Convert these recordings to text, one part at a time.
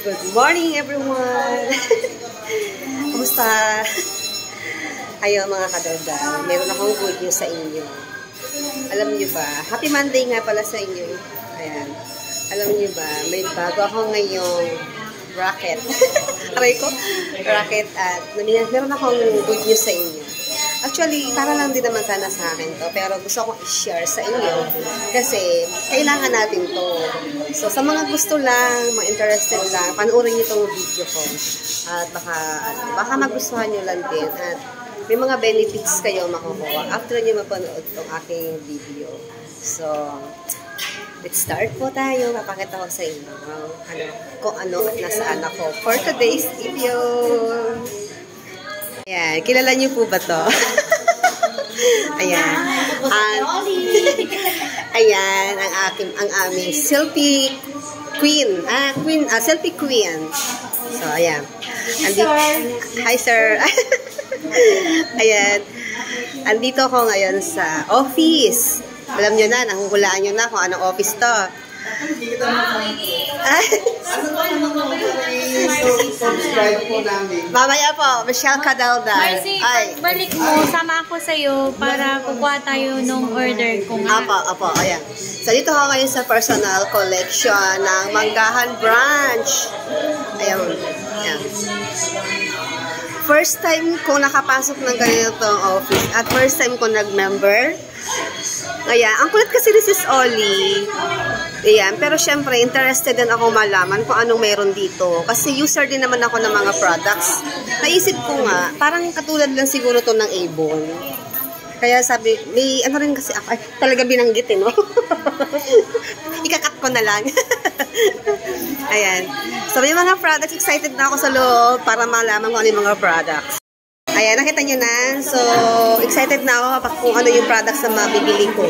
Good morning everyone! Kumusta? Ayun mga kadaldal, meron akong good news sa inyo. Alam niyo ba, happy Monday nga pala sa inyo. Ayan. Alam niyo ba, may bago ako ngayong racket. Aray ko, racket at meron akong good news sa inyo. Actually, para lang din naman sana sa akin to, pero gusto kong i-share sa inyo kasi kailangan natin to. So, sa mga gusto lang, mga interested lang, panoorin niyo itong video ko. At baka magustuhan niyo lang din. At may mga benefits kayo makukuha after niyo mapanood itong aking video. So, let's start po tayo. Papakita ko sa inyo kung ano at nasaan ako for today's video. Ayan, kilala niyo po ba to? Ayan. Ayan, ang aming selfie queen. Selfie queen. So, ayan. Hi, sir. Ayan. Andito ako ngayon sa office. Alam nyo na, nahuhulaan nyo na kung anong office to. Subscribe po namin. Mamaya po, Michelle Cadalda. Marcy, balik mo, sama ako sa'yo para kukuha tayo nung order ko nga. Apo, ayan. So, dito ako ngayon sa personal collection ng Manggahan Branch. Ayan. Ayan. First time ko nakapasok ng ganitong office at first time ko nag-member. Ayan, ang kulit kasi ni Sis Oli. Ayan, pero syempre, interested din ako malaman kung anong meron dito. Kasi user din naman ako ng mga products. Naisip ko nga, parang katulad lang siguro to ng Avon. Kaya sabi, may ano rin kasi ako, ay, talaga binanggit no? Ikakat ko na lang. Ayan. So, may mga products, excited na ako sa loob para malaman kung ano yung mga products. Ayan, nakita nyo na. So, excited na ako kung ano yung products na mabibili ko.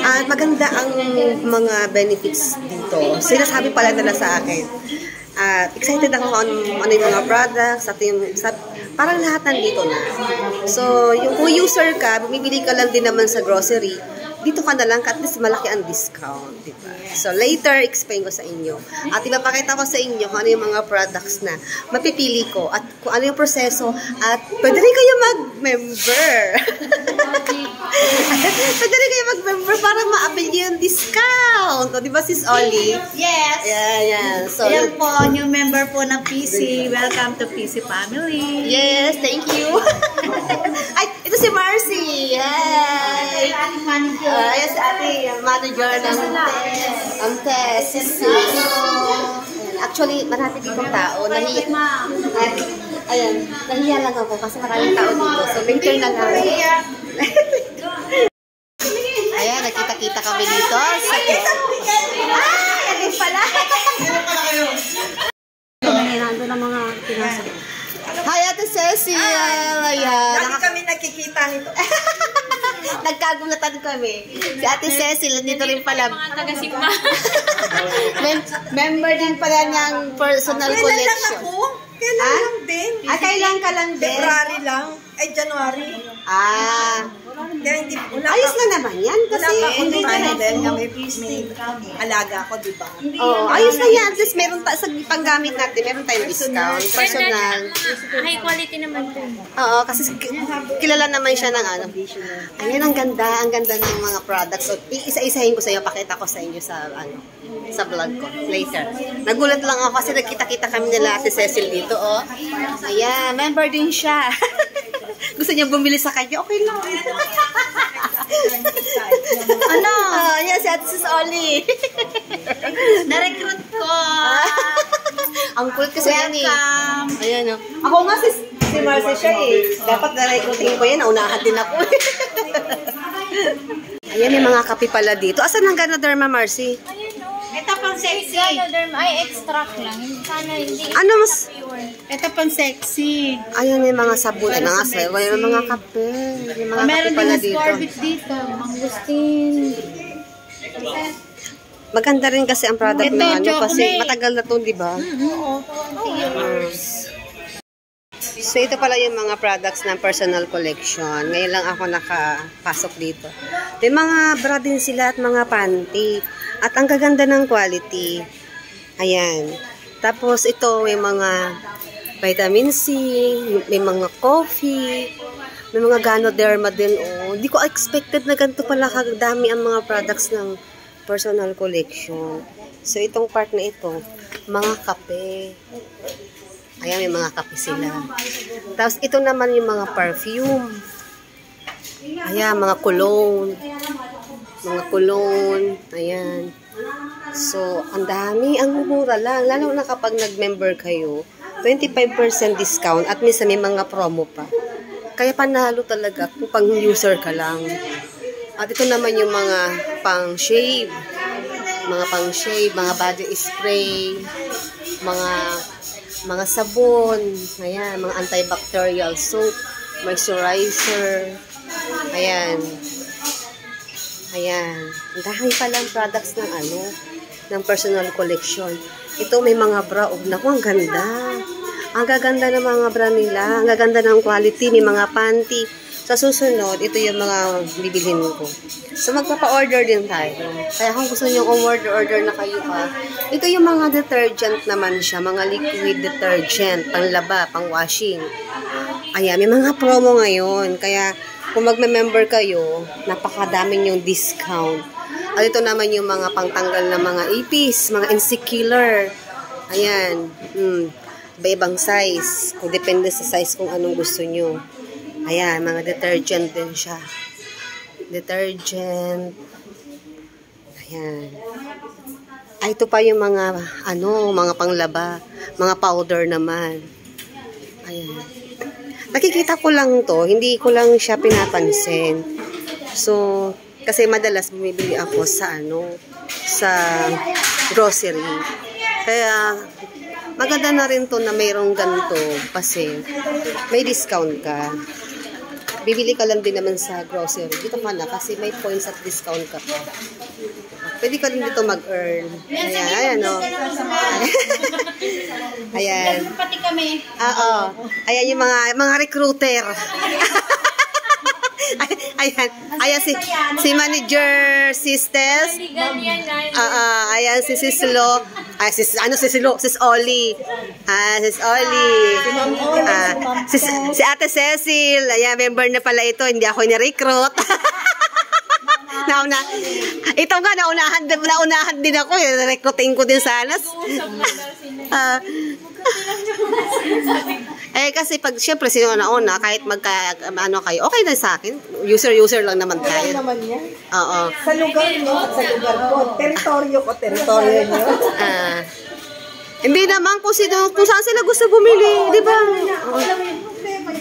At maganda ang mga benefits dito. Sinasabi pala nila sa akin. Excited ako kung ano yung mga products. At yung, parang lahat nandito na. So, yung kung user ka, bumibili ka lang din naman sa grocery, dito ka na lang, at least malaki ang discount, diba? So, later, explain ko sa inyo. At ipapakita ko sa inyo kung ano yung mga products na mapipili ko at kung ano yung proseso at pwede rin kayo mag-member. Pwede rin kayo mag-member para ma-avail yung discount. O, diba, Sis Oli? Yes! Yan. So, ayan po, new member po ng PC. Welcome to PC family. Yes, thank you. Ay, ito si Marcy. Hi! Ayan si ate, yung manager ng test. Actually, marami ditong tao. Nahiya lang ako kasi maraming tao dito. So, later na lang. Ayan, nakita-kita kami dito. Ay, pala. Nandun ang mga pinasa. Hi, Ate Cecil. Ayan. Lagi kami nakikita nito. Nagkagulatan kami. Si Ate Cecil, dito rin pala. Mga taga-sigma. Member din pala ng personal collection. Kailan lang din. Kailan ka lang din? February lang. Ay, January. Kaya hindi, ayos na naman yan. Kasi, hindi na din. May alaga ako, diba? Oo, ayos na yan. At least meron sa panggamit natin, meron tayong discount. Personal. High quality naman po. Oo, kasi kilala naman siya ng ano. Ayan, ang ganda ng mga products. So, isa-isahin ko sa inyo, pakita ko sa inyo sa vlog ko later. Nagulat lang ako kasi nagkita-kita kami nila Ate Cecil dito, oh. Ayan, member din siya. Gusto niya bumili sa kanya, okay lang. Yan si Ate Sis Oli. Na-recruit ko. Ang cool kasi yan eh. Ayan, oh. Ako nga si Marcy siya eh. Dapat na-recruitin ko yan, naunahan din ako. Ayan, may mga kape pala dito. Asan ang Ganoderma, Marcy? Ito pang sexy. Ay, extract lang. Sana hindi. Ano mas? Ito pang sexy. Ayan, may mga sabon. Ay, mga sewa. May mga kape. May mga kape pala dito. Meron din dito. Mangustin. Maganda rin kasi ang product na ano. Kasi matagal na to, di ba? Oo. So, ito pala yung mga products ng personal collection. Ngayon lang ako nakapasok dito. May mga bra din sila at mga panty. At ang gaganda ng quality. Ayan. Tapos ito, may mga vitamin C, may mga coffee, may mga Ganoderma din. Oh. Hindi ko expected na ganito pala kagdami ang mga products ng personal collection. So, itong part na ito, mga kape. Ayan, may mga kape sila. Tapos, ito naman yung mga perfume. Ayan, mga cologne. Mga cologne. Ayan. So, ang dami. Ang mura lang. Lalo na kapag nag-member kayo, 25% discount at minsan may mga promo pa. Kaya panalo talaga kung pang-user ka lang. At ito naman yung mga pang-shave. Mga pang-shave, mga body spray, mga sabon, ayan, mga antibacterial soap, moisturizer, ayan. Ayan. Ang dami palang products ng ng personal collection. Ito may mga bra. Naku, ang ganda. Ang gaganda ng mga bra nila. Ang gaganda ng quality. May mga panty. Sa susunod, ito yung mga bibilhin ko. So, magpapa-order din tayo. Kaya kung gusto nyo order na kayo ha. Ito yung mga detergent naman siya. Mga liquid detergent. Panglaba, pang-washing. Ayan, may mga promo ngayon. Kaya, kung magme-member kayo, napakadami yung discount. At ito naman yung mga pangtanggal na mga ipis, mga insect killer. Ayan. Iba-ibang size. Kung depende sa size kung anong gusto nyo. Ayan, mga detergent din siya. Detergent. Ayan. Ay, ito pa yung mga, mga panglaba. Mga powder naman. Ayan. Nakikita ko lang to. Hindi ko lang siya pinapansin. So, kasi madalas bumibili ako sa, sa grocery. Kaya, maganda na rin to na mayroong ganito kasi may discount ka. Bibili ka lang din naman sa grocery. Dito ka na kasi may points at discount ka pa. Pwede ka rin dito mag-earn. Ayan, Ayan. Pati kami. Oo. Ayan yung mga recruiter. Ayan si manager sisters. Ayan si Sislo. Sis Oli. Sis Oli. Si Ate Cecil. Ayan, member na pala ito. Hindi ako ni-recruit. Ito nga, naunahan din ako. Recruiting ko din sana. Kasi pag siyempre sino na kahit kayo, okay na sa akin. User lang naman tayo. Kaya naman yan. Oo. Sa lugar nyo at sa lugar ko. Teritoryo ko, teritoryo nyo. Hindi naman kung saan sila gusto bumili, di ba?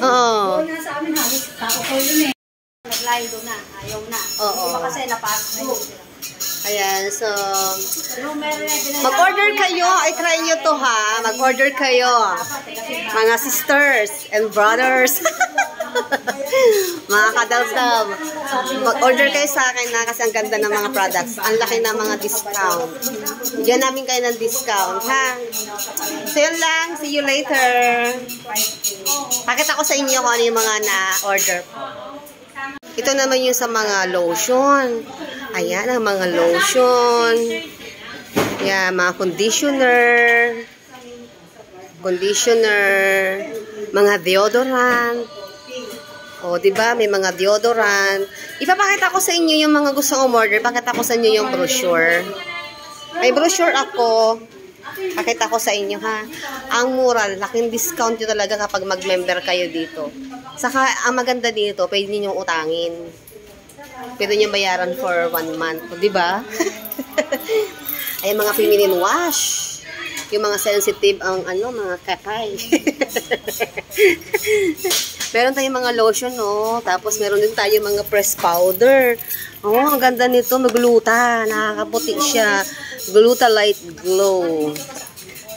Oo. Sa amin halos tao ko yun eh. Naglayo na, ayaw na. Oo. Iba kasi napasok na yun sila. Ayan, so mag-order kayo, i-try nyo to ha. Mag-order kayo. Mga sisters and brothers. Mga kadaldam. Mag-order kayo sa akin na kasi ang ganda ng mga products. Ang laki ng mga discount. Diyan namin kayo ng discount, ha? So yun lang. See you later. Pakita ko sa inyo kung ano yung mga na-order po. Ito naman yung sa mga lotion. Ayan, ang mga lotion. Ayan, mga conditioner. Mga deodorant. O, diba? May mga deodorant. Ipapakita ko sa inyo yung mga gustong umorder. Pakita ko sa inyo yung brochure. May brochure ako. Pakita ko sa inyo, ha? Ang mura, laking discount yun talaga kapag mag-member kayo dito. Saka, ang maganda dito, pwede ninyong utangin. Pwede niyo bayaran for 1 month. Diba? Ayan, mga feminine wash. Yung mga sensitive, mga kakay. Meron tayong mga lotion, no? Tapos, meron din tayong mga press powder. Ang ganda nito. Magluta. Nakakaputi siya. Gluta Light Glow.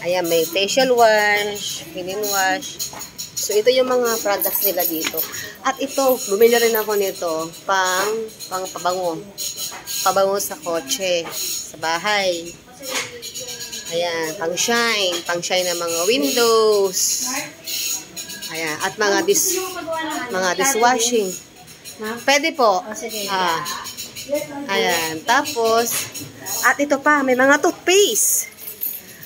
Ayan, may facial wash, feminine wash. So, ito yung mga products nila dito. At ito, bumili rin ako nito pang pabango. Pabango sa kotse, sa bahay. Ayan, pang shine ng mga windows. Ayan, at mga dishwashing. Pwede po. Ayan, tapos, at ito pa, may mga toothpaste.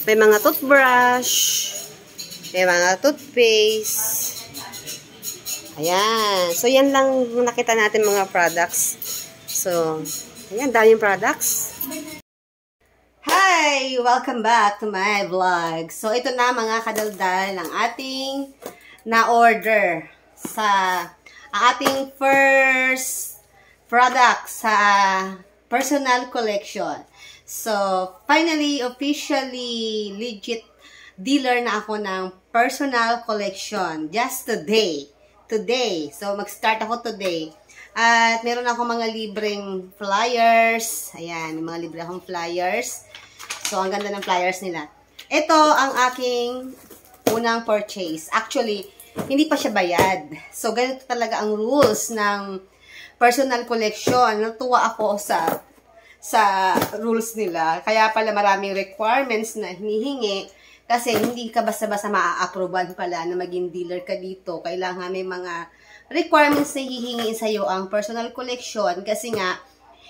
May mga toothbrush. May mga toothpaste. Ayan. So, yan lang nakita natin mga products. So, ayan, daming products. Hi! Welcome back to my vlog. So, ito na mga kadaldal ang ating na-order sa ating first product sa personal collection. So, finally, officially, legit dealer na ako ng personal collection. Just today. Today. So, mag-start ako today. At meron ako mga libreng flyers. Ayan, may mga libre akong flyers. So, ang ganda ng flyers nila. Ito ang aking unang purchase. Actually, hindi pa siya bayad. So, ganito talaga ang rules ng personal collection. Natuwa ako sa rules nila. Kaya pala maraming requirements na hinihingi. Kasi hindi ka basta-basta maa-approvean pala na maging dealer ka dito. Kailangan may mga requirements na hihingi sa'yo ang personal collection. Kasi nga,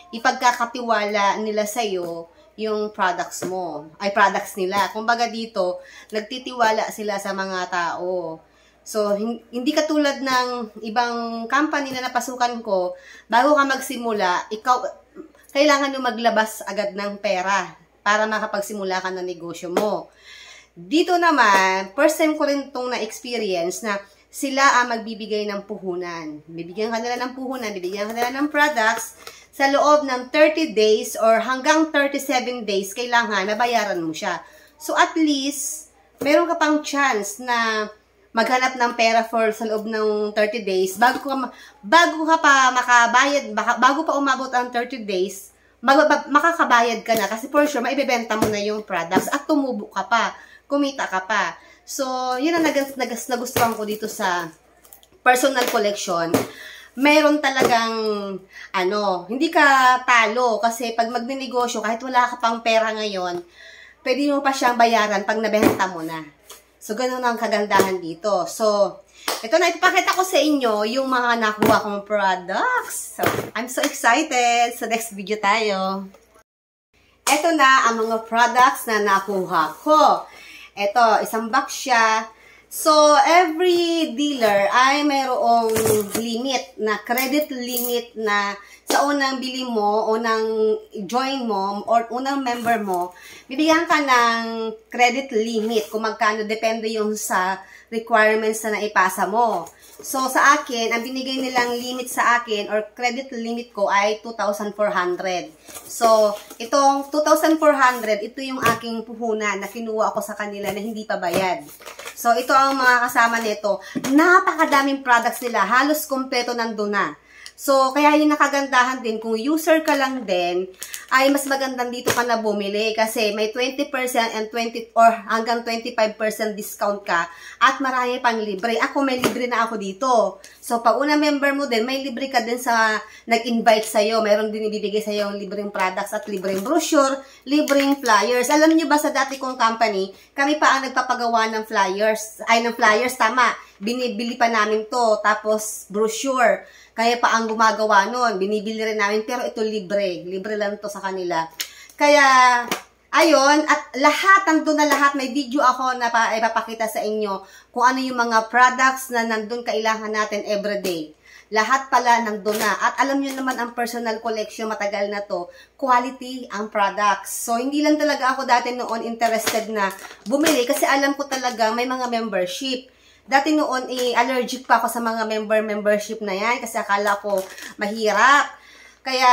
ipagkakatiwala nila sa'yo yung products mo, ay products nila. Kumbaga dito, nagtitiwala sila sa mga tao. So, hindi katulad ng ibang company na napasukan ko, bago ka magsimula, ikaw, kailangan mo maglabas agad ng pera para makapagsimula ka ng negosyo mo. Dito naman, first time ko rin itong na-experience na sila ang magbibigay ng puhunan. Bibigyan ka nila ng puhunan, bibigyan ka nila ng products. Sa loob ng 30 days or hanggang 37 days, kailangan nabayaran mo siya. So, at least, meron ka pang chance na maghanap ng pera for sa loob ng 30 days. Bago ka pa makabayad, bago pa umabot ang 30 days, makakabayad ka na. Kasi for sure, maibebenta mo na yung products at tumubo ka pa, kumita ka pa. So, yun ang nagustuhan ko dito sa personal collection. Meron talagang, hindi ka talo. Kasi pag magnenegosyo, kahit wala ka pang pera ngayon, pwede mo pa siyang bayaran pag nabenta mo na. So, ganun ang kagandahan dito. So, ito na, ipapakita ko sa inyo yung mga nakuha kong products. So, I'm so excited. So, next video tayo. Ito na ang mga products na nakuha ko. Ito, isang box siya. So, every dealer ay mayroong limit na credit limit na sa unang bili mo, unang join mo, or unang member mo, bibigyan ka ng credit limit kung magkano, depende yung sa requirements na naipasa mo. So, sa akin, ang binigay nilang limit sa akin or credit limit ko ay 2,400. So, itong 2,400, ito yung aking puhunan na kinuha ko sa kanila na hindi pa bayad. So, ito ang mga kasama nito. Napakadaming products nila. Halos kompleto nandun na. So, kaya yung nakagandahan din, kung user ka lang din, ay mas magandang dito ka na bumili kasi may 20% and 20 or hanggang 25% discount ka at marami pang libre. Ako, may libre na ako dito. So, pag una member mo din, may libre ka din sa nag-invite sa'yo. Mayroon din ibibigay sa'yo yung libreng products at libreng brochure, libreng flyers. Alam nyo ba sa dati kong company, kami pa ang nagpapagawa ng flyers. Ay, ng flyers, tama. Binibili pa namin to. Tapos, brochure. Kaya pa ang gumagawa nun. Binibili rin namin. Pero ito libre. Libre lang to sa kanila. Kaya, ayun. At lahat, nandun na lahat. May video ako na ipapakita sa inyo kung ano yung mga products na nandun kailangan natin everyday. Lahat pala nandun na. At alam nyo naman ang personal collection, matagal na to. Quality ang products. So, hindi lang talaga ako dati noon interested na bumili. Kasi alam ko talaga may mga membership. Dati noon, allergic pa ako sa mga membership na yan kasi akala ko mahirap. Kaya,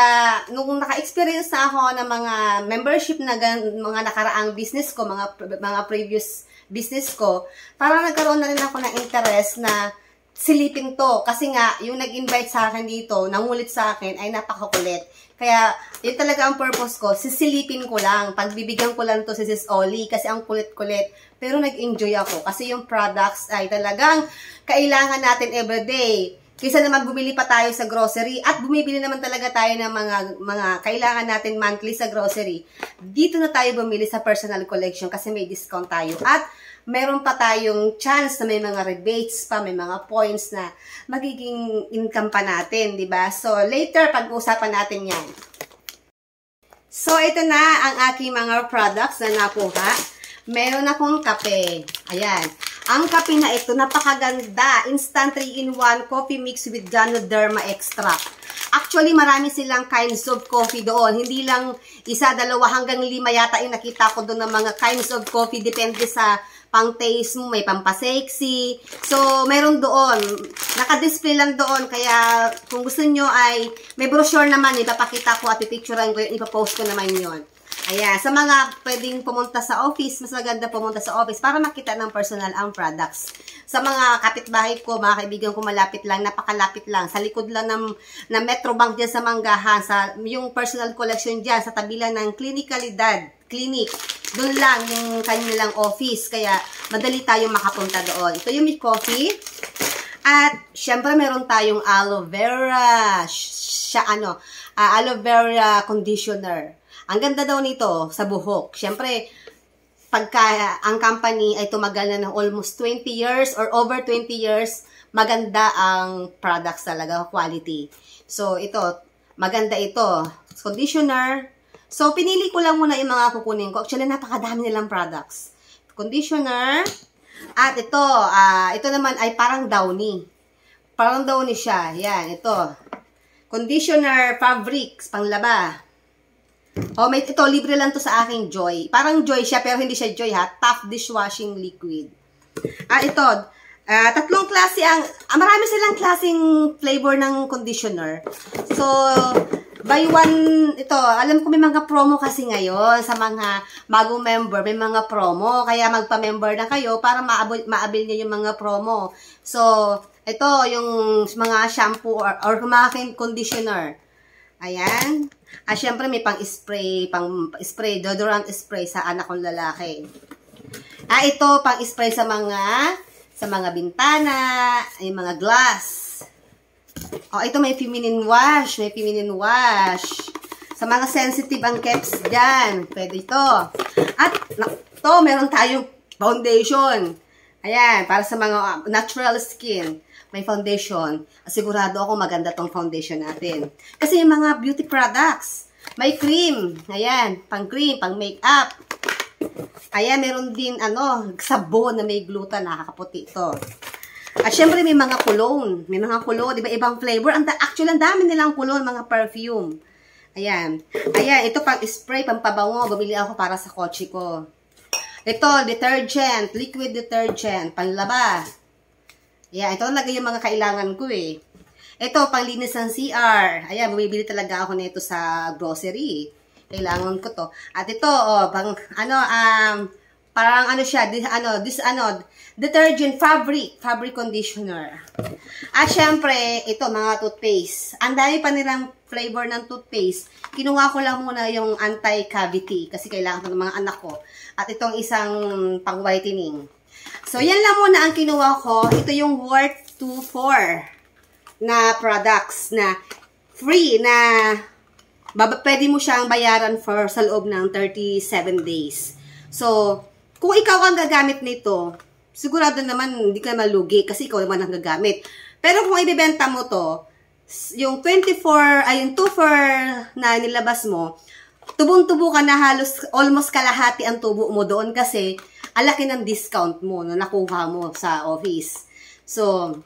nung naka-experience na ako ng mga membership na mga nakaraang business ko, mga previous business ko, parang nagkaroon na rin ako ng interest na silipin to. Kasi nga, yung nag-invite sa akin dito, nangulit sa akin, ay napakakulit. Kaya, yun talaga ang purpose ko, sisilipin ko lang. Pagbibigyan ko lang to si Sis Oli kasi ang kulit-kulit. Pero nag-enjoy ako kasi yung products ay talagang kailangan natin everyday. Kaysa naman bumili pa tayo sa grocery at bumibili naman talaga tayo ng mga kailangan natin monthly sa grocery. Dito na tayo bumili sa personal collection kasi may discount tayo. At meron pa tayong chance na may mga rebates pa, may mga points na magiging income pa natin, di ba? So, later, pag-uusapan natin yan. So, ito na ang aking mga products na nakuha. meron akong kape. Ayan. Ang kape na ito, napakaganda. Instant 3-in-1 coffee mix with Ganoderma extract. Actually, marami silang kinds of coffee doon. Hindi lang isa, dalawa, hanggang 5 yata yung nakita ko doon ng mga kinds of coffee. Depende sa pang-taste mo, may pampasexy. So, meron doon. Naka-display lang doon. Kaya, kung gusto nyo ay, may brochure naman. Ipapakita ko at pipicturean ko yun. Ipapost ko naman yun. Ayan, sa mga pwedeng pumunta sa office, mas maganda pumunta sa office para makita ng personal ang products. Sa mga kapitbahay ko, mga kaibigan ko, malapit lang, napakalapit lang. Sa likod lang ng Metrobank dyan sa Manggahan, sa yung personal collection dyan, sa tabi lang ng Clinicalidad Clinic. Doon lang yung kanilang office, kaya madali tayong makapunta doon. Ito yung may coffee. At, syempre, meron tayong aloe vera, aloe vera conditioner. Ang ganda daw nito sa buhok. Siyempre, pagka ang company ay tumagal na ng almost 20 years or over 20 years, maganda ang products talaga, quality. So, ito, maganda ito. Conditioner. So, pinili ko lang muna yung mga kukunin ko. Actually, napakadami nilang products. Conditioner. At ito naman ay parang downy. Parang downy siya. Yan, ito. Conditioner fabrics, panglaba. Oh, ito, libre lang to sa aking Joy. Parang Joy siya, pero hindi siya Joy ha. Tough dishwashing liquid. Ito, tatlong klase marami silang klaseng flavor ng conditioner. So, buy one, ito, alam ko may mga promo kasi ngayon sa mga bagong member, may mga promo. Kaya magpa-member na kayo para maabil niyo yung mga promo. So, ito, yung mga shampoo or mga conditioner. Ayan. Syempre may pang-spray, deodorant spray sa anak kong lalaki. Ito, pang-spray sa mga bintana, ay mga glass. Ito may feminine wash, Sa mga sensitive ang caps dyan, pwede ito. At, ito, meron tayong foundation. Ayan, para sa mga natural skin. May foundation. Sigurado ako maganda tong foundation natin. Kasi yung mga beauty products, may cream. Ayan, pang-cream, pang-makeup. Ayan, meron din, sabon na may gluten, nakakaputi ito. At syempre, may mga cologne. May mga cologne, diba, ibang flavor. Actually, ang dami nilang cologne, mga perfume. Ayan. Ayan, ito pang-spray, pang-pabango. Bumili ako para sa kotse ko. Ito, detergent, liquid detergent, panlaba. Ayan, ito talaga yung mga kailangan ko eh. Ito, panglinis ng CR. Ayan, bumibili talaga ako nito sa grocery. Kailangan ko to. At ito, parang siya, detergent fabric conditioner. At syempre, ito, mga toothpaste. Ang dami pa nilang flavor ng toothpaste. Kinuha ko lang muna yung anti-cavity kasi kailangan ko ng mga anak ko. At itong isang pang-whitening. So, yan lang muna ang kinuha ko. Ito yung worth 2-4 na products na free na pwede mo siyang bayaran sa loob ng 37 days. So, kung ikaw ang gagamit nito, sigurado naman hindi ka malugi kasi ikaw naman ang gagamit. Pero kung ibebenta mo to, yung 2-4 na nilabas mo, tubong-tubo ka na halos almost kalahati ang tubo mo doon kasi alaki ng discount mo na nakuha mo sa office. So,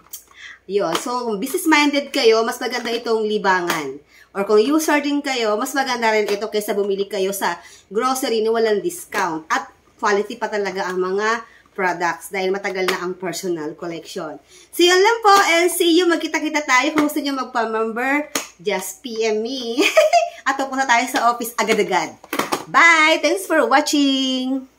yun. So, kung business-minded kayo, mas maganda itong libangan. Or kung user din kayo, mas maganda rin ito kaysa bumili kayo sa grocery na walang discount. At quality pa talaga ang mga products dahil matagal na ang personal collection. So, yun lang po and see you. Magkita-kita tayo. Kung gusto nyo magpa-member, just PM me. At pupunta tayo sa office agad-agad. Bye! Thanks for watching!